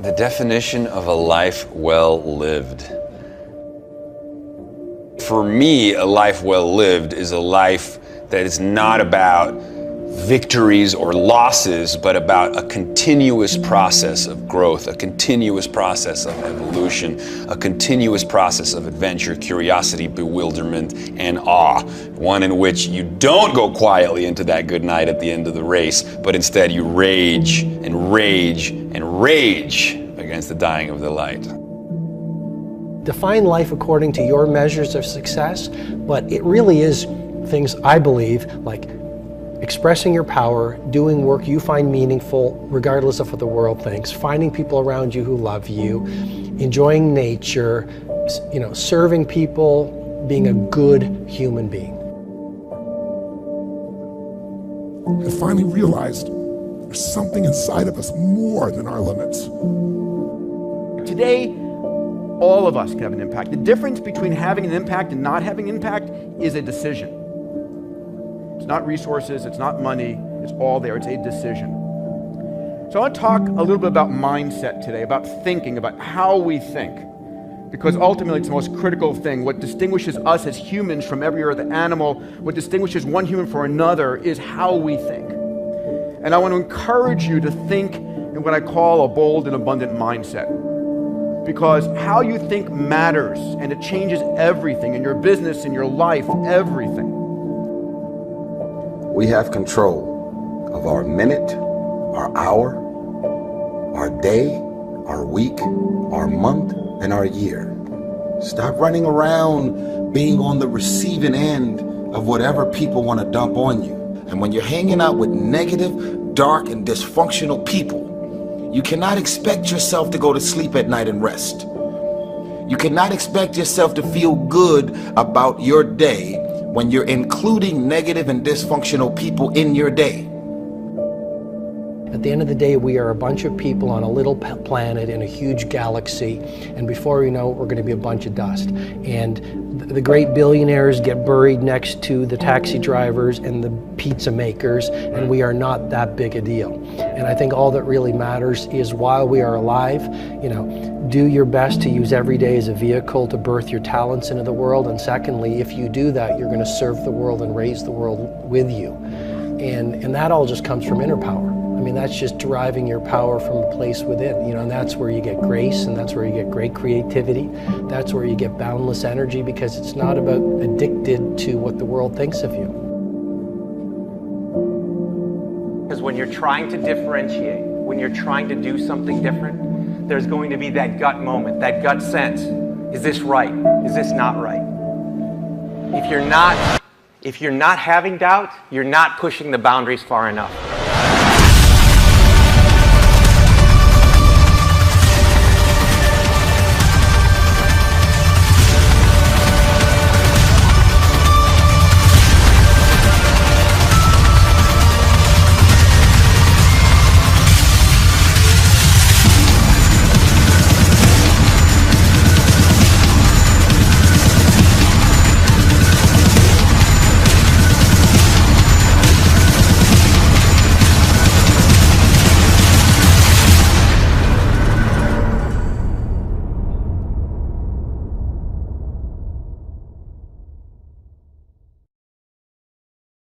The definition of a life well lived. For me, a life well lived is a life that is not about victories or losses, but about a continuous process of growth, a continuous process of evolution, a continuous process of adventure, curiosity, bewilderment, and awe. One in which you don't go quietly into that good night at the end of the race, but instead you rage and rage and rage against the dying of the light. Define life according to your measures of success, but it really is things, I believe, like expressing your power, doing work you find meaningful, regardless of what the world thinks, finding people around you who love you, enjoying nature, serving people, being a good human being. I finally realized there's something inside of us more than our limits. Today, all of us can have an impact. The difference between having an impact and not having an impact is a decision. It's not resources, it's not money, it's all there, it's a decision. So I want to talk a little bit about mindset today, about thinking, about how we think. Because ultimately it's the most critical thing. What distinguishes us as humans from every other animal, what distinguishes one human from another is how we think. And I want to encourage you to think in what I call a bold and abundant mindset. Because how you think matters, and it changes everything in your business, in your life, everything. We have control of our minute, our hour, our day, our week, our month, and our year. Stop running around being on the receiving end of whatever people want to dump on you. And when you're hanging out with negative, dark, and dysfunctional people, you cannot expect yourself to go to sleep at night and rest. You cannot expect yourself to feel good about your day when you're including negative and dysfunctional people in your day. At the end of the day, we are a bunch of people on a little planet in a huge galaxy, and before we know it, we're going to be a bunch of dust. And the great billionaires get buried next to the taxi drivers and the pizza makers, and we are not that big a deal. And I think all that really matters is while we are alive, do your best to use every day as a vehicle to birth your talents into the world. And secondly, if you do that, you're going to serve the world and raise the world with you. And that all just comes from inner power. I mean, that's just deriving your power from a place within, and that's where you get grace, and that's where you get great creativity. That's where you get boundless energy, because it's not about addicted to what the world thinks of you. Because when you're trying to differentiate, when you're trying to do something different, there's going to be that gut moment, that gut sense. Is this right? Is this not right? If you're not having doubt, you're not pushing the boundaries far enough.